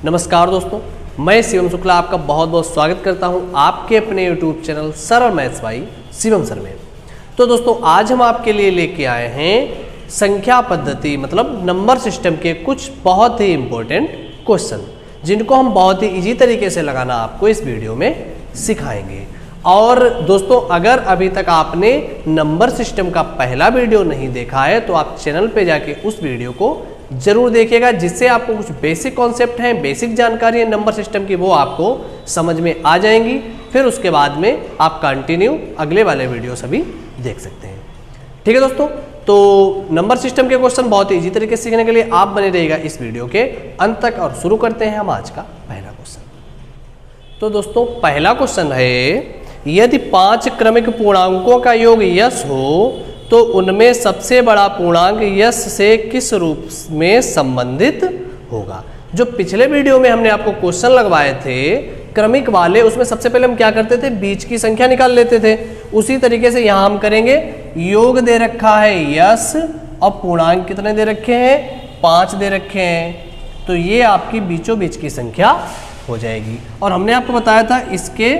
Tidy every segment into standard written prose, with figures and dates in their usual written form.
नमस्कार दोस्तों, मैं शिवम शुक्ला आपका बहुत बहुत स्वागत करता हूं आपके अपने YouTube चैनल सरल मैथ्स बाई शिवम सर में। तो दोस्तों आज हम आपके लिए लेके आए हैं संख्या पद्धति मतलब नंबर सिस्टम के कुछ बहुत ही इम्पोर्टेंट क्वेश्चन, जिनको हम बहुत ही इजी तरीके से लगाना आपको इस वीडियो में सिखाएंगे। और दोस्तों अगर अभी तक आपने नंबर सिस्टम का पहला वीडियो नहीं देखा है तो आप चैनल पे जाके उस वीडियो को जरूर देखिएगा, जिससे आपको कुछ बेसिक कॉन्सेप्ट हैं, बेसिक जानकारी है नंबर सिस्टम की, वो आपको समझ में आ जाएंगी। फिर उसके बाद में आप कंटिन्यू अगले वाले वीडियो सभी देख सकते हैं। ठीक है दोस्तों, तो नंबर सिस्टम के क्वेश्चन बहुत ही इजी तरीके से सीखने के लिए आप बने रहिएगा इस वीडियो के अंत तक। और शुरू करते हैं हम आज का पहला क्वेश्चन। तो दोस्तों पहला क्वेश्चन है, यदि 5 क्रमिक पूर्णांकों का योग यस हो तो उनमें सबसे बड़ा पूर्णांक यस से किस रूप में संबंधित होगा। जो पिछले वीडियो में हमने आपको क्वेश्चन लगवाए थे क्रमिक वाले, उसमें सबसे पहले हम क्या करते थे, बीच की संख्या निकाल लेते थे। उसी तरीके से यहां हम करेंगे, योग दे रखा है यस और पूर्णांक कितने दे रखे हैं, 5 दे रखे हैं, तो ये आपकी बीचों बीच की संख्या हो जाएगी। और हमने आपको बताया था इसके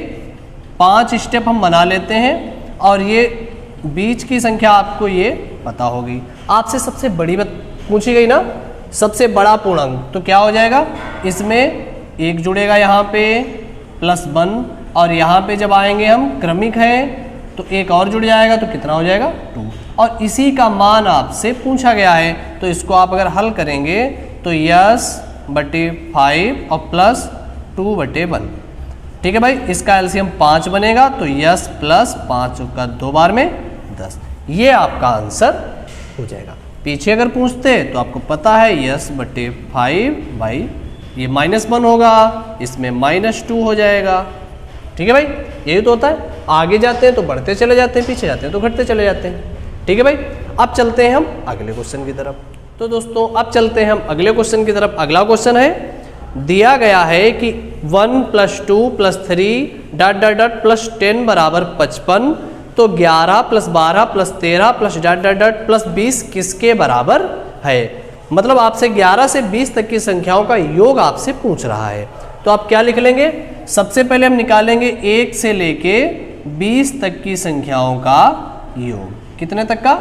5 स्टेप हम बना लेते हैं और ये बीच की संख्या आपको ये पता होगी। आपसे सबसे बड़ी बात पूछी गई ना, सबसे बड़ा पूर्णांक, तो क्या हो जाएगा, इसमें 1 जुड़ेगा यहाँ पे +1 और यहाँ पे जब आएंगे हम क्रमिक है तो 1 और जुड़ जाएगा तो कितना हो जाएगा 2। और इसी का मान आपसे पूछा गया है, तो इसको आप अगर हल करेंगे तो यस बटे 5 और +2 बटे 1। ठीक है भाई, इसका एलसीएम 5 बनेगा तो यस प्लस 5 का 2 बार में 10, ये आपका आंसर हो जाएगा। पीछे अगर पूछते तो आपको पता है यस बटे 5 बाई ये -1 होगा, इसमें -2 हो जाएगा। ठीक है भाई, यही तो होता है, आगे जाते हैं तो बढ़ते चले जाते हैं, पीछे जाते हैं तो घटते चले जाते हैं। ठीक है भाई, अब चलते हैं हम अगले क्वेश्चन की तरफ। तो दोस्तों अब चलते हैं हम अगले क्वेश्चन की तरफ। अगला क्वेश्चन है, दिया गया है कि 1 + 2 + 3 +10 बराबर 55, तो 11 + 12 + 13 + +20 किसके बराबर है। मतलब आपसे 11 से 20 तक की संख्याओं का योग आपसे पूछ रहा है। तो आप क्या लिख लेंगे, सबसे पहले हम निकालेंगे 1 से लेके 20 तक की संख्याओं का योग। कितने तक का,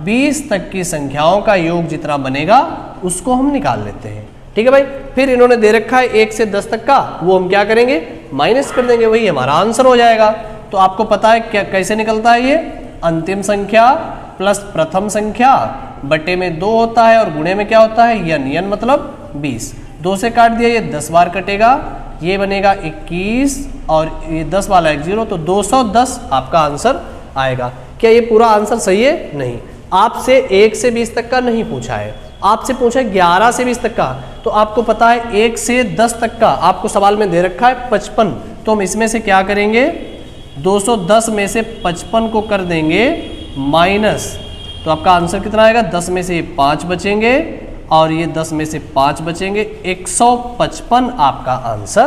20 तक की संख्याओं का योग जितना बनेगा उसको हम निकाल लेते हैं। ठीक है भाई, फिर इन्होंने दे रखा है 1 से 10 तक का, वो हम क्या करेंगे, माइनस कर देंगे, वही हमारा आंसर हो जाएगा। तो आपको पता है क्या कैसे निकलता है, ये अंतिम संख्या प्लस प्रथम संख्या बटे में 2 होता है और गुणे में क्या होता है, यन मतलब 20। 2 से काट दिया, ये 10 बार कटेगा, ये बनेगा 21 और ये 10 वाला 1 0, तो 210 आपका आंसर आएगा। क्या ये पूरा आंसर सही है? नहीं, आपसे 1 से 20 तक का नहीं पूछा है, आपसे पूछा है 11 से 20 तक का। तो आपको पता है 1 से 10 तक का आपको सवाल में दे रखा है 55, तो हम इसमें से क्या करेंगे, 210 में से 55 को कर देंगे माइनस, तो आपका आंसर कितना आएगा, 10 में से 5 बचेंगे और ये 10 में से 5 बचेंगे, 155 आपका आंसर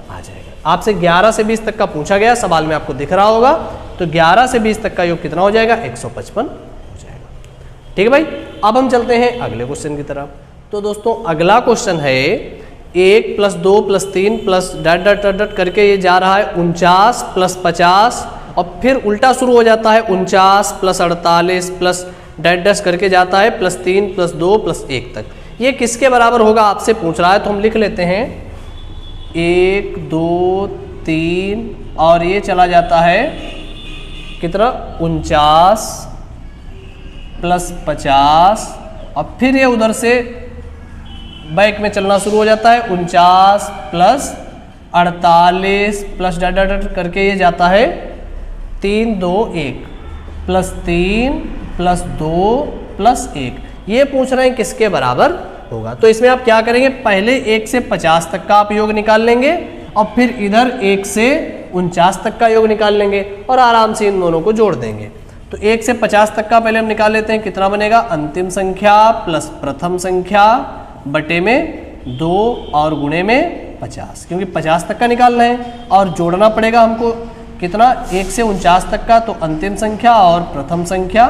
आ जाएगा। आपसे 11 से 20 तक का पूछा गया, सवाल में आपको दिख रहा होगा, तो 11 से 20 तक का योग कितना हो जाएगा, 155 हो जाएगा। ठीक है भाई, अब हम चलते हैं अगले क्वेश्चन की तरफ। तो दोस्तों अगला क्वेश्चन है, 1 + 2 + 3 + करके ये जा रहा है 49 + 50 और फिर उल्टा शुरू हो जाता है 49 + 48 + करके जाता है +3 + 2 + 1 तक। ये किसके बराबर होगा आपसे पूछ रहा है, तो हम लिख लेते हैं 1 2 3 और ये चला जाता है कितना, 49 + 50 और फिर ये उधर से बैक में चलना शुरू हो जाता है 49 + 48 + करके ये जाता है 3 2 1 +3 + 2 + 1। ये पूछ रहे हैं किसके बराबर होगा। तो इसमें आप क्या करेंगे, पहले 1 से 50 तक का आप योग निकाल लेंगे और फिर इधर 1 से 49 तक का योग निकाल लेंगे और आराम से इन दोनों को जोड़ देंगे। तो 1 से 50 तक का पहले हम निकाल लेते हैं, कितना बनेगा, अंतिम संख्या प्लस प्रथम संख्या बटे में 2 और गुणे में 50, क्योंकि 50 तक का निकालना है और जोड़ना पड़ेगा हमको कितना, 1 से 49 तक का, तो अंतिम संख्या और प्रथम संख्या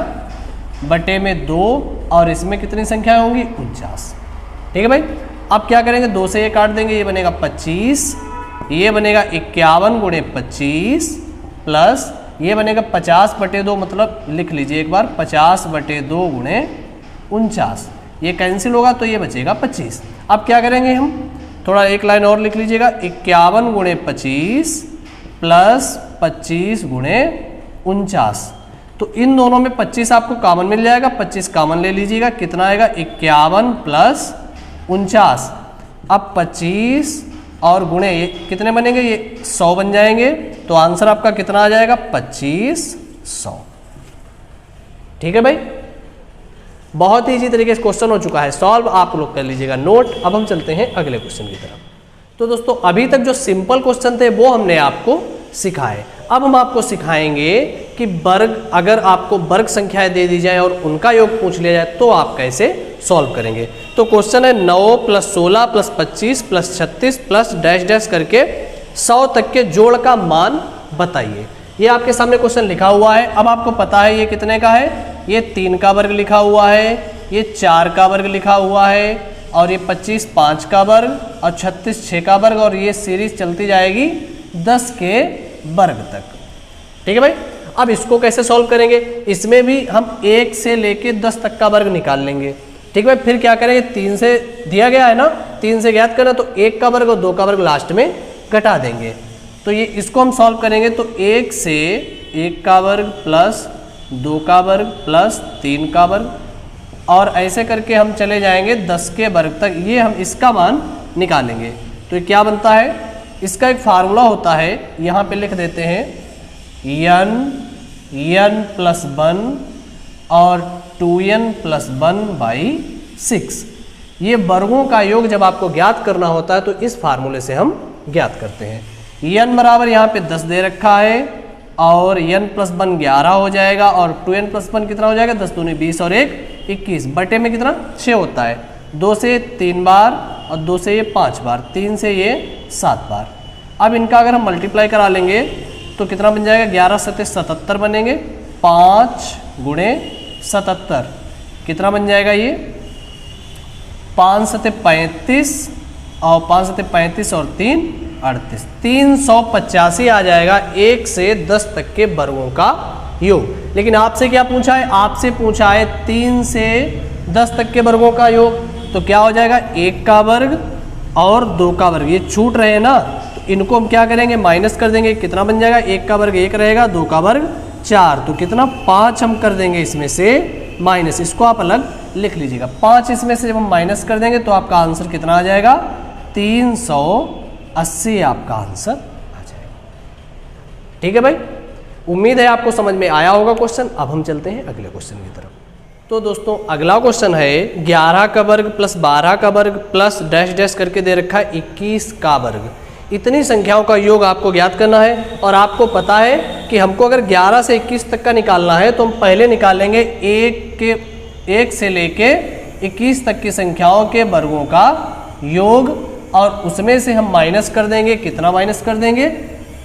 बटे में 2 और इसमें कितनी संख्या होंगी, 49। ठीक है भाई, अब क्या करेंगे, 2 से ये काट देंगे, ये बनेगा 25, ये बनेगा 51 गुणे 25 प्लस ये बनेगा 50/2, मतलब लिख लीजिए एक बार 50/2 गुणे 49, ये कैंसिल होगा तो ये बचेगा 25। अब क्या करेंगे हम, थोड़ा एक लाइन और लिख लीजिएगा, 51 गुणे 25 प्लस 25 गुणे 49, तो इन दोनों में 25 आपको कॉमन मिल जाएगा, 25 कॉमन ले लीजिएगा, कितना आएगा 51 प्लस 49। अब 25 और गुणे ये कितने बनेंगे, ये 100 बन जाएंगे, तो आंसर आपका कितना आ जाएगा 2500। ठीक है भाई, बहुत ही इजी तरीके से क्वेश्चन हो चुका है सॉल्व, आप लोग कर लीजिएगा नोट। अब हम चलते हैं अगले क्वेश्चन की तरफ। तो दोस्तों अभी तक जो सिंपल क्वेश्चन थे वो हमने आपको सिखाए, अब हम आपको सिखाएंगे कि वर्ग, अगर आपको वर्ग संख्याएं दे दी जाए और उनका योग पूछ लिया जाए तो आप कैसे सॉल्व करेंगे। तो क्वेश्चन है 9 + 16 + 25 + 36 प्लस डैश डैश करके 100 तक के जोड़ का मान बताइए। ये आपके सामने क्वेश्चन लिखा हुआ है। अब आपको पता है ये कितने का है, ये 3 का वर्ग लिखा हुआ है, ये 4 का वर्ग लिखा हुआ है, और ये 25 5 का वर्ग, और 36 6 का वर्ग, और ये सीरीज चलती जाएगी 10 के वर्ग तक। ठीक है भाई, अब इसको कैसे सॉल्व करेंगे, इसमें भी हम 1 से लेके 10 तक का वर्ग निकाल लेंगे। ठीक है भाई, फिर क्या करेंगे, 3 से दिया गया है ना, 3 से ज्ञात करना, तो 1 का वर्ग और 2 का वर्ग लास्ट में घटा देंगे। तो ये इसको हम सॉल्व करेंगे, तो 1 से 1 का वर्ग प्लस 2 का वर्ग प्लस 3 का वर्ग, और ऐसे करके हम चले जाएंगे 10 के वर्ग तक, ये हम इसका मान निकालेंगे। तो ये क्या बनता है, इसका एक फार्मूला होता है, यहाँ पे लिख देते हैं n + 1 और 2n + 1/6। ये वर्गों का योग जब आपको ज्ञात करना होता है तो इस फार्मूले से हम ज्ञात करते हैं। n बराबर यहाँ पे 10 दे रखा है, और n + 1 11 हो जाएगा, और 2n + 1 कितना हो जाएगा, 10 दूनी 20 और 1 21, बटे में कितना 6 होता है, 2 से 3 बार, और 2 से ये 5 बार, 3 से ये 7 बार। अब इनका अगर हम मल्टीप्लाई करा लेंगे तो कितना बन जाएगा, 11 × 7 = 77 बनेंगे, 5 × 77 कितना बन जाएगा, ये 5 × 7 = 35, और 5 × 7 = 35 और 3 = 38, 385 आ जाएगा 1 से 10 तक के वर्गों का योग। लेकिन आपसे क्या पूछा है, आपसे पूछा है 3 से 10 तक के वर्गों का योग, तो क्या हो जाएगा, 1 का वर्ग और 2 का वर्ग, ये छूट रहे हैं ना, तो इनको हम क्या करेंगे, माइनस कर देंगे, कितना बन जाएगा, 1 का वर्ग 1 रहेगा, 2 का वर्ग 4, तो कितना 5 हम कर देंगे इसमें से माइनस, इसको आप अलग लिख लीजिएगा। 5 इसमें से जब हम माइनस कर देंगे तो आपका आंसर कितना आ जाएगा, 380 आपका आंसर आ जाएगा। ठीक है भाई, उम्मीद है आपको समझ में आया होगा क्वेश्चन। अब हम चलते हैं अगले क्वेश्चन की तरफ। तो दोस्तों अगला क्वेश्चन है 11 का वर्ग प्लस 12 का वर्ग प्लस डैश डैश करके दे रखा है 21 का वर्ग। इतनी संख्याओं का योग आपको ज्ञात करना है, और आपको पता है कि हमको अगर 11 से 21 तक का निकालना है तो हम पहले निकालेंगे 1 से लेके 21 तक की संख्याओं के वर्गों का योग, और उसमें से हम माइनस कर देंगे, कितना माइनस कर देंगे,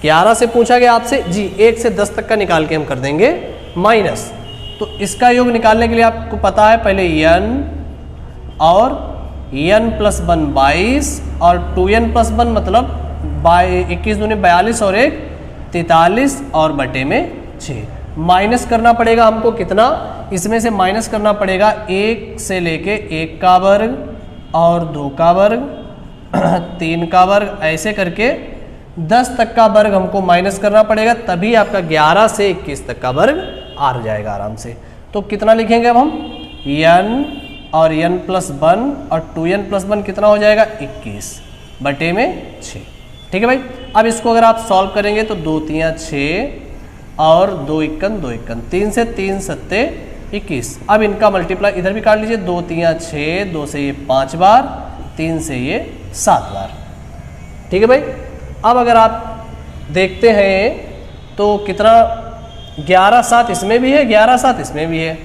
11 से पूछा गया आपसे जी, 1 से 10 तक का निकाल के हम कर देंगे माइनस। तो इसका योग निकालने के लिए आपको पता है पहले n और n + 1 22 और 2n + 1 मतलब 21 दूनी 42 और 1 43 और बटे में 6। माइनस करना पड़ेगा हमको कितना, इसमें से माइनस करना पड़ेगा 1 से लेके 1 का वर्ग और 2 का वर्ग 3 का वर्ग, ऐसे करके 10 तक का वर्ग हमको माइनस करना पड़ेगा, तभी आपका 11 से 21 तक का वर्ग आ जाएगा आराम से। तो कितना लिखेंगे अब हम, n और n + 1 और 2n + 1 कितना हो जाएगा, 21 बटे में 6। ठीक है भाई, अब इसको अगर आप सॉल्व करेंगे तो 2 × 3 = 6 और 2 × 1 = 2 × 1 3 से 3 × 7 = 21। अब इनका मल्टीप्लाई इधर भी काट लीजिए, 2 × 3 = 6, 2 से ये 5 बार, 3 से ये 7 बार। ठीक है भाई, अब अगर आप देखते हैं तो कितना, 11 7 इसमें भी है, 11 7 इसमें भी है,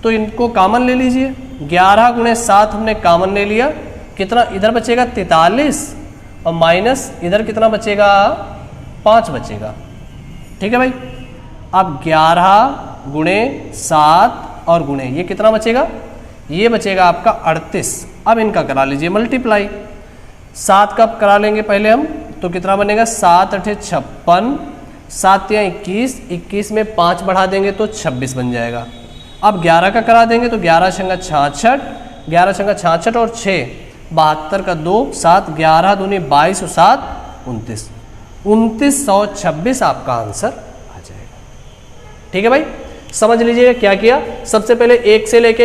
तो इनको कॉमन ले लीजिए। 11 × 7 हमने कॉमन ले लिया, कितना इधर बचेगा 43, और माइनस इधर कितना बचेगा 5 बचेगा। ठीक है भाई, अब 11 × 7 और गुणे ये कितना बचेगा, ये बचेगा आपका 38। अब इनका करा लीजिए मल्टीप्लाई। 7 का करा लेंगे पहले हम, तो कितना बनेगा 7 × 8 = 56, 7 या 21, 21 में 5 बढ़ा देंगे तो 26 बन जाएगा। अब 11 का करा देंगे तो 11 × 66, 11 × 66 और 6 72 का 2, 7 11 दूनी 22 और 7 29, 2926 आपका आंसर आ जाएगा। ठीक है भाई, समझ लीजिएगा क्या किया। सबसे पहले 1 से लेके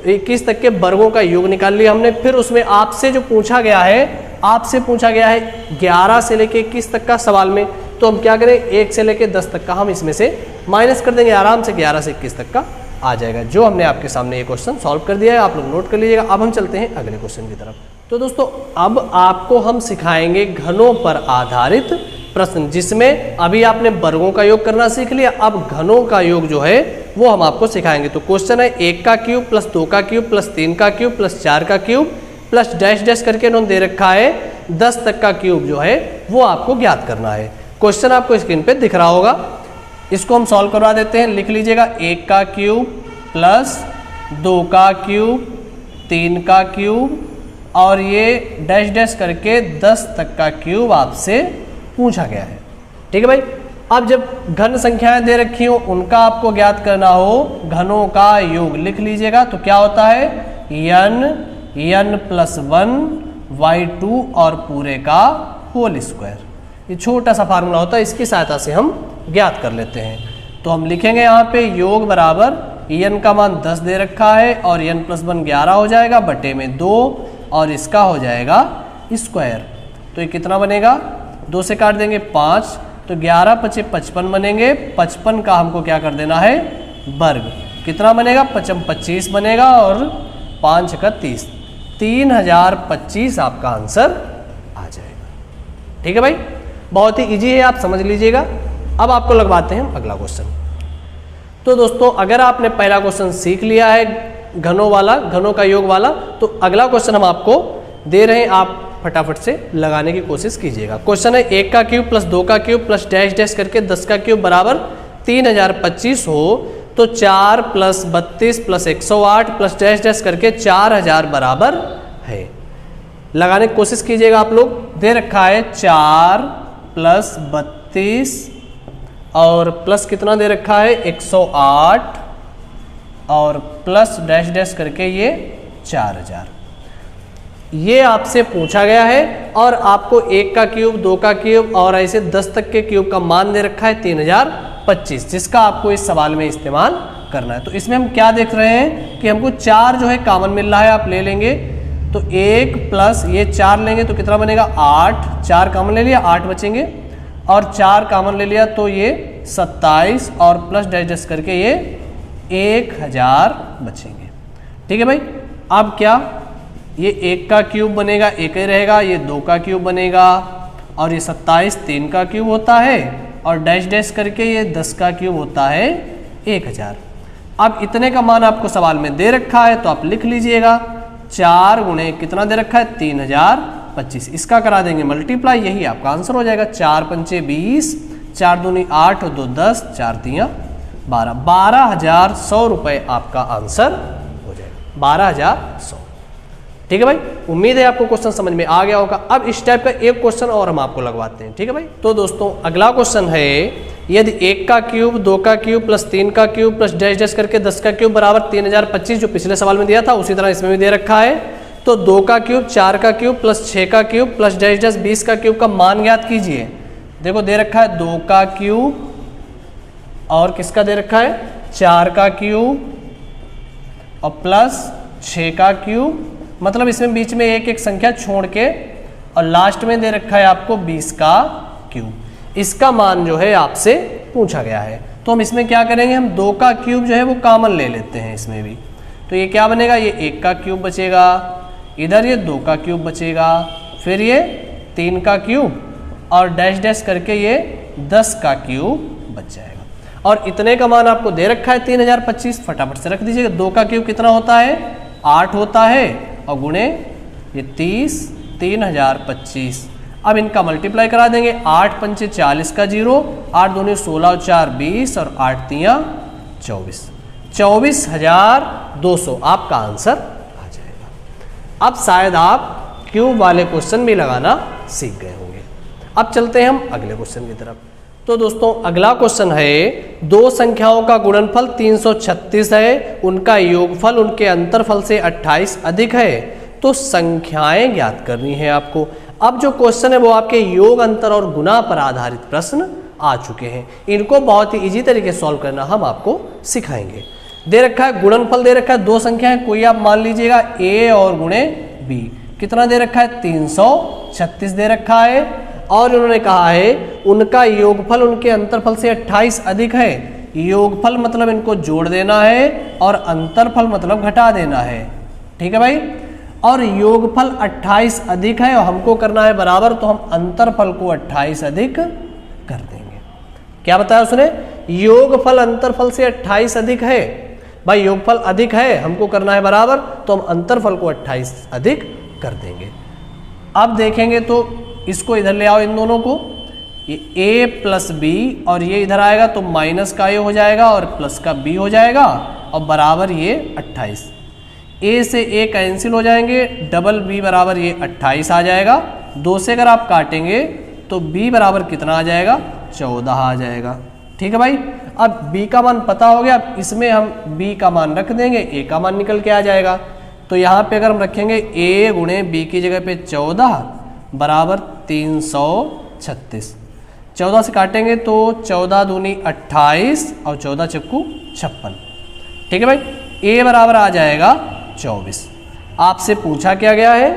21 तक के वर्गों का योग निकाल लिया हमने। फिर उसमें आपसे जो पूछा गया है, आपसे पूछा गया है 11 से लेके 21 तक का सवाल में, तो हम क्या करें 1 से लेके 10 तक का हम इसमें से माइनस कर देंगे, आराम से 11 से 21 तक का आ जाएगा। जो हमने आपके सामने ये क्वेश्चन सॉल्व कर दिया है, आप लोग नोट कर लीजिएगा। अब हम चलते हैं अगले क्वेश्चन की तरफ। तो दोस्तों अब आपको हम सिखाएंगे घनों पर आधारित प्रश्न, जिसमें अभी आपने वर्गों का योग करना सीख लिया, अब घनों का योग जो है वो हम आपको सिखाएंगे। तो क्वेश्चन है 1 का क्यूब प्लस 2 का क्यूब प्लस 3 का क्यूब प्लस 4 का क्यूब प्लस डैश डैश करके इन्होंने दे रखा है 10 तक का क्यूब जो है वो आपको ज्ञात करना है। क्वेश्चन आपको स्क्रीन पे दिख रहा होगा, इसको हम सॉल्व करवा देते हैं। लिख लीजिएगा 1 का क्यूब प्लस 2 का क्यूब 3 का क्यूब और ये डैश डैश करके 10 तक का क्यूब आपसे पूछा गया है। ठीक है भाई, अब जब घन संख्याएं दे रखी हो उनका आपको ज्ञात करना हो घनों का योग, लिख लीजिएगा तो क्या होता है n+1 y2 और पूरे का होल स्क्वायर। ये छोटा सा फार्मूला होता है, इसकी सहायता से हम ज्ञात कर लेते हैं। तो हम लिखेंगे यहाँ पे योग बराबर n का मान 10 दे रखा है और n+1 11 हो जाएगा बटे में 2 और इसका हो जाएगा स्क्वायर। तो ये कितना बनेगा, 2 से काट देंगे 5, तो 11 × 5 = 55 बनेंगे। 55 का हमको क्या कर देना है वर्ग, कितना बनेगा 55 25 बनेगा और 5 × 30, 3025 आपका आंसर आ जाएगा। ठीक है भाई, बहुत ही इजी है, आप समझ लीजिएगा। अब आपको लगवाते हैं अगला क्वेश्चन। तो दोस्तों अगर आपने पहला क्वेश्चन सीख लिया है घनों वाला, घनों का योग वाला, तो अगला क्वेश्चन हम आपको दे रहे हैं, आप फटाफट से लगाने की कोशिश कीजिएगा। क्वेश्चन है 1 का क्यूब प्लस 2 का क्यूब प्लस डैश डैश करके 10 का क्यूब बराबर 3025 हो तो 4 + 32 + 108 प्लस डैश डैश करके 4000 बराबर है। लगाने की कोशिश कीजिएगा आप लोग। दे रखा है 4 + 32 और प्लस कितना दे रखा है 108 और प्लस डैश डैश करके ये 4000, ये आपसे पूछा गया है और आपको 1 का क्यूब 2 का क्यूब और ऐसे 10 तक के क्यूब का मान दे रखा है 3025, जिसका आपको इस सवाल में इस्तेमाल करना है। तो इसमें हम क्या देख रहे हैं कि हमको 4 जो है कॉमन मिल रहा है, आप ले लेंगे तो 1 प्लस ये 4 लेंगे तो कितना बनेगा 8, 4 कॉमन ले लिया 8 बचेंगे और 4 कॉमन ले लिया तो ये 27 और प्लस डैश डैश करके ये 1000 बचेंगे। ठीक है भाई, अब क्या ये 1 का क्यूब बनेगा 1 ही रहेगा, ये 2 का क्यूब बनेगा और ये 27 3 का क्यूब होता है और डैश डैश करके ये 10 का क्यूब होता है 1000। अब इतने का मान आपको सवाल में दे रखा है तो आप लिख लीजिएगा 4 × कितना दे रखा है 3025, इसका करा देंगे मल्टीप्लाई, यही आपका आंसर हो जाएगा। 4 × 5 = 20, 4 दूनी 8 और 2 10, 4 3 12, 12100 रुपये आपका आंसर हो जाएगा, 12100। ठीक है भाई, उम्मीद है आपको क्वेश्चन समझ में आ गया होगा। अब इस टाइप का एक क्वेश्चन और हम आपको लगवाते हैं। ठीक है भाई, तो दोस्तों अगला क्वेश्चन है यदि 1 का क्यूब 2 का क्यूब प्लस 3 का क्यूब प्लस डैश डैश करके 10 का क्यूब बराबर 3025, जो पिछले सवाल में दिया था उसी तरह इसमें भी दे रखा है, तो 2 का क्यूब 4 का क्यूब प्लस 6 का क्यूब प्लस डैश डैश 20 का क्यूब का मान ज्ञात कीजिए। देखो दे रखा है 2 का क्यूब और किसका दे रखा है 4 का क्यूब और प्लस 6 का क्यूब, मतलब इसमें बीच में एक एक संख्या छोड़ के और लास्ट में दे रखा है आपको 20 का क्यूब। इसका मान जो है आपसे पूछा गया है, तो हम इसमें क्या करेंगे, हम 2 का क्यूब जो है वो कॉमन ले लेते हैं इसमें भी। तो ये क्या बनेगा, ये 1 का क्यूब बचेगा, इधर ये 2 का क्यूब बचेगा, फिर ये 3 का क्यूब और डैश डैश करके ये 10 का क्यूब बच जाएगा। और इतने का मान आपको दे रखा है 3025, फटाफट से रख दीजिएगा। 2 का क्यूब कितना होता है 8 होता है और गुणे ये 30, 3025। अब इनका मल्टीप्लाई करा देंगे, 8 × 5 = 40 का 0, 8 दूनी 16 और 4 20 और 8 3 24, 24200 आपका आंसर आ जाएगा। अब शायद आप क्यूब वाले क्वेश्चन भी लगाना सीख गए होंगे। अब चलते हैं हम अगले क्वेश्चन की तरफ। तो दोस्तों अगला क्वेश्चन है, दो संख्याओं का गुणनफल 336 है, उनका योगफल उनके अंतरफल से 28 अधिक है, तो संख्याएं ज्ञात करनी है आपको। अब जो क्वेश्चन है वो आपके योग, अंतर और गुणा पर आधारित प्रश्न आ चुके हैं। इनको बहुत ही इजी तरीके से सॉल्व करना हम आपको सिखाएंगे। दे रखा है गुणनफल, दे रखा है दो संख्याएं, कोई आप मान लीजिएगा a और गुणे b। कितना दे रखा है? 336 दे रखा है। और उन्होंने कहा है उनका योगफल उनके अंतरफल से 28 अधिक है। योगफल मतलब इनको जोड़ देना है और अंतरफल मतलब घटा देना है। ठीक है भाई। और योगफल 28 अधिक है और हमको करना है बराबर, तो हम अंतरफल को 28 अधिक कर देंगे। क्या बताया उसने? योगफल अंतरफल से 28 अधिक है। भाई योगफल अधिक है, हमको करना है बराबर, तो हम अंतरफल को 28 अधिक कर देंगे। अब देखेंगे तो इसको इधर ले आओ, इन दोनों को, ये a प्लस बी और ये इधर आएगा तो माइनस का a हो जाएगा और प्लस का b हो जाएगा और बराबर ये 28। a से a कैंसिल हो जाएंगे, डबल b बराबर ये 28 आ जाएगा। 2 से अगर आप काटेंगे तो b बराबर कितना आ जाएगा? 14 आ जाएगा। ठीक है भाई। अब b का मान पता हो गया, अब इसमें हम b का मान रख देंगे, a का मान निकल के आ जाएगा। तो यहाँ पे अगर हम रखेंगे a गुणे b की जगह पे 14 बराबर 336। 14 से काटेंगे तो 14 दूनी 28 और 14 चक्कू 56। ठीक है भाई। a बराबर आ जाएगा 24। आपसे पूछा क्या गया है?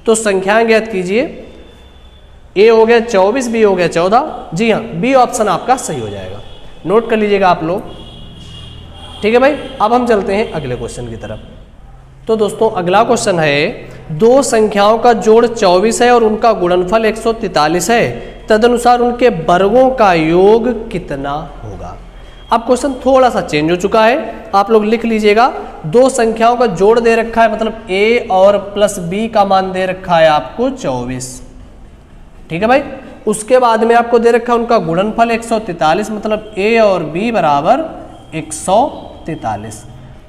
तो संख्याएं ज्ञात कीजिए। a हो गया 24, b हो गया 14। जी हाँ, b ऑप्शन आपका सही हो जाएगा। नोट कर लीजिएगा आप लोग। ठीक है भाई। अब हम चलते हैं अगले क्वेश्चन की तरफ। तो दोस्तों अगला क्वेश्चन है, दो संख्याओं का जोड़ 24 है और उनका गुणनफल 143 है, तदनुसार उनके वर्गों का योग कितना होगा? अब क्वेश्चन थोड़ा सा चेंज हो चुका है, आप लोग लिख लीजिएगा। दो संख्याओं का जोड़ दे रखा है, मतलब a और प्लस b का मान दे रखा है आपको 24। ठीक है भाई। उसके बाद में आपको दे रखा है उनका गुणनफल 143, मतलब a और b बराबर 143।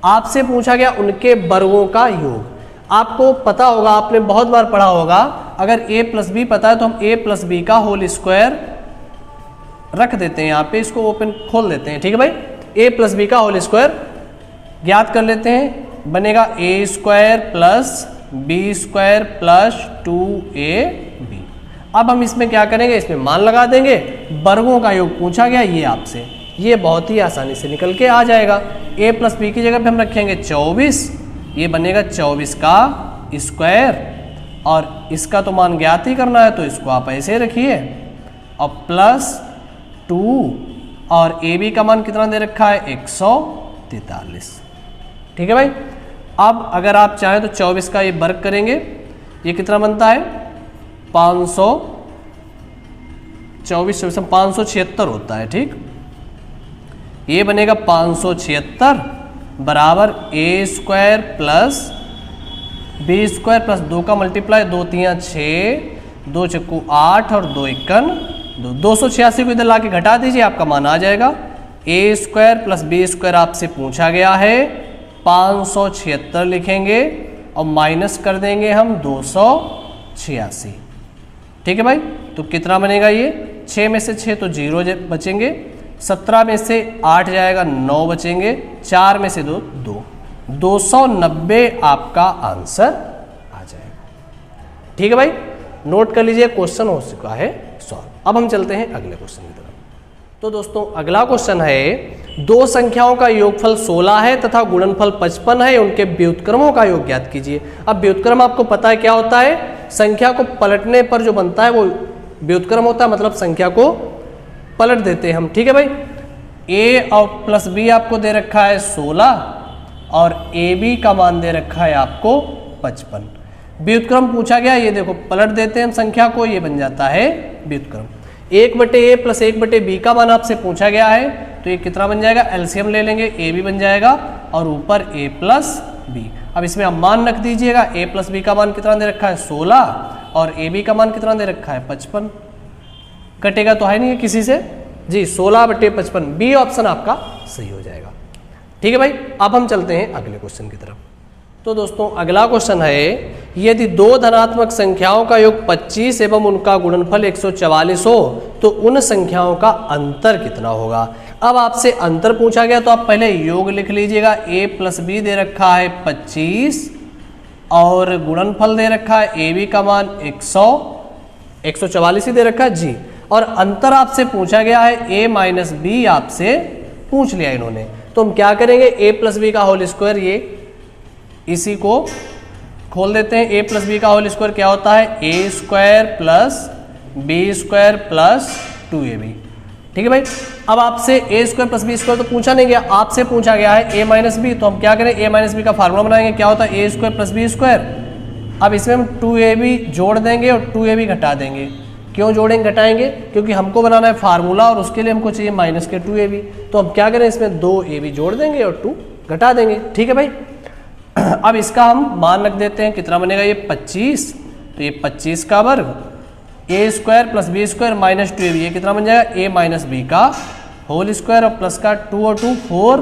आपसे पूछा गया उनके वर्गों का योग। आपको पता होगा, आपने बहुत बार पढ़ा होगा, अगर a प्लस बी पता है तो हम a प्लस बी का होल स्क्वायर रख देते हैं। यहाँ पे इसको ओपन खोल देते हैं। ठीक है भाई। a प्लस बी का होल स्क्वायर ज्ञात कर लेते हैं, बनेगा a square plus b square plus 2ab। अब हम इसमें क्या करेंगे? इसमें मान लगा देंगे। वर्गों का योग पूछा गया ये आपसे, ये बहुत ही आसानी से निकल के आ जाएगा। a प्लस बी की जगह पे हम रखेंगे 24, ये बनेगा 24 का स्क्वायर, और इसका तो मान ज्ञात ही करना है तो इसको आप ऐसे रखिए, और प्लस 2 और ए बी का मान कितना दे रखा है? 143। ठीक है भाई। अब अगर आप चाहें तो 24 का ये वर्ग करेंगे, ये कितना बनता है? 576 होता है। ठीक, ये बनेगा 576 बराबर a square plus b square plus 2 का मल्टीप्लाई, 2 3 6, 2 चक्कू 8 और 2 1 2। 286 को इधर ला के घटा दीजिए, आपका मान आ जाएगा। a square plus b square आपसे पूछा गया है, 576 लिखेंगे और माइनस कर देंगे हम 286। ठीक है भाई। तो कितना बनेगा ये? 6 में से 6 तो 0 बचेंगे, 17 में से 8 जाएगा, 9 बचेंगे, 4 में से 2 2। 290 आपका आंसर आ जाएगा। ठीक है भाई। नोट कर लीजिए, क्वेश्चन हो चुका है सॉल्व। अब हम चलते हैं अगले क्वेश्चन की तरफ। तो दोस्तों अगला क्वेश्चन है, दो संख्याओं का योगफल 16 है तथा गुणनफल 55 है, उनके व्युत्क्रमों का योग ज्ञात कीजिए। अब व्युत्क्रम आपको पता है क्या होता है? संख्या को पलटने पर जो बनता है वो व्युत्क्रम होता है, मतलब संख्या को पलट देते हैं हम। ठीक है भाई। a और प्लस b आपको दे रखा है 16 और ab का मान दे रखा है आपको 55। व्युत्क्रम पूछा गया, ये देखो पलट देते हैं हम संख्या को, ये बन जाता है व्युत्क्रम। 1/a प्लस 1/b का मान आपसे पूछा गया है, तो ये कितना बन जाएगा? एलसीएम ले लेंगे, ab बन जाएगा और ऊपर a प्लस b। अब इसमें आप मान रख दीजिएगा। a प्लस b का मान कितना दे रखा है? 16 और ab का मान कितना दे रखा है? 55। कटेगा तो है नहीं किसी से जी, 16/55। बी ऑप्शन आपका सही हो जाएगा। ठीक है भाई। अब हम चलते हैं अगले क्वेश्चन की तरफ। तो दोस्तों अगला क्वेश्चन है, यदि दो धनात्मक संख्याओं का योग 25 एवं उनका गुणनफल 144 हो तो उन संख्याओं का अंतर कितना होगा। अब आपसे अंतर पूछा गया तो आप पहले योग लिख लीजिएगा। a प्लस बी दे रखा है 25 और गुणनफल दे रखा है ए बी का मान 144 ही दे रखा है जी, और अंतर आपसे पूछा गया है a माइनस बी आपसे पूछ लिया इन्होंने। तो हम क्या करेंगे, a प्लस बी का होल स्क्वायर, ये इसी को खोल देते हैं। a प्लस बी का होल स्क्वायर क्या होता है, a square plus B square plus 2ab। ठीक है भाई। अब आपसे a square plus B square तो पूछा नहीं गया, आपसे पूछा गया है a माइनस बी। तो हम क्या करें, a माइनस बी का फार्मूला बनाएंगे, क्या होता है a square plus B square. अब इसमें हम 2ab जोड़ देंगे और 2ab घटा देंगे। क्यों जोड़ेंगे घटाएंगे, क्योंकि हमको बनाना है फार्मूला और उसके लिए हमको चाहिए माइनस के 2ab। तो हम क्या करें, इसमें 2ab जोड़ देंगे और 2 घटा देंगे। ठीक है भाई। अब इसका हम मान रख देते हैं, कितना बनेगा ये 25, तो ये 25 का वर्ग a square plus B square minus 2ab, ये कितना बन जाएगा a माइनस बी का होल स्क्वायर और प्लस का 2 और 2 4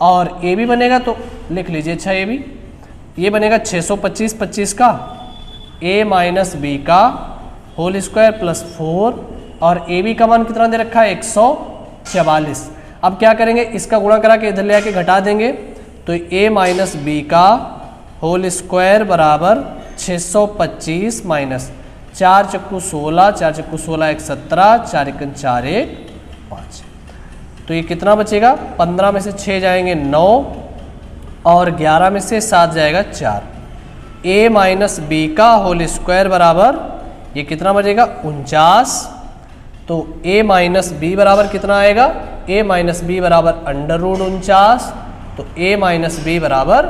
और ab बनेगा, तो लिख लीजिए 6ab। ये बनेगा 625 25 का a माइनस बी का होल स्क्वायर प्लस 4 और ab का मान कितना दे रखा है 144। अब क्या करेंगे, इसका गुणा करा के इधर ले आके घटा देंगे, तो a माइनस बी का होल स्क्वायर बराबर 625 माइनस 4 चक्कू 16, 4 चक्कू 16 1 17, 4 1 4 1 5। तो ये कितना बचेगा, 15 में से 6 जाएंगे 9 और 11 में से 7 जाएगा 4। a माइनस बी का होल स्क्वायर बराबर ये कितना बचेगा 49। तो a माइनस बी बराबर कितना आएगा, a माइनस बी बराबर अंडर रूट 49। तो a माइनस बी बराबर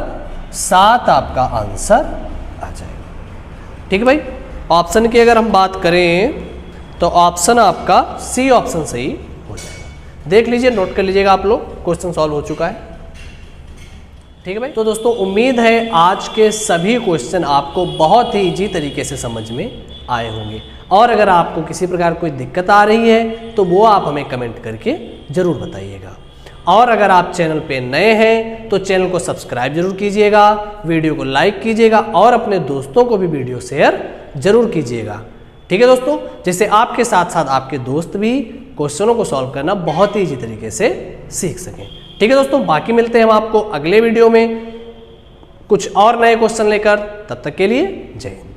7 आपका आंसर आ जाएगा। ठीक है भाई। ऑप्शन की अगर हम बात करें तो ऑप्शन आपका सी ऑप्शन सही हो जाएगा। देख लीजिए, नोट कर लीजिएगा आप लोग, क्वेश्चन सॉल्व हो चुका है। ठीक है भाई। तो दोस्तों उम्मीद है आज के सभी क्वेश्चन आपको बहुत ही इजी तरीके से समझ में आए होंगे, और अगर आपको किसी प्रकार कोई दिक्कत आ रही है तो वो आप हमें कमेंट करके ज़रूर बताइएगा। और अगर आप चैनल पे नए हैं तो चैनल को सब्सक्राइब जरूर कीजिएगा, वीडियो को लाइक कीजिएगा और अपने दोस्तों को भी वीडियो शेयर जरूर कीजिएगा। ठीक है दोस्तों, जिससे आपके साथ साथ आपके दोस्त भी क्वेश्चनों को सॉल्व करना बहुत ही इजी तरीके से सीख सकें। ठीक है दोस्तों, बाकी मिलते हैं हम आपको अगले वीडियो में कुछ और नए क्वेश्चन लेकर। तब तक के लिए जय हिंद।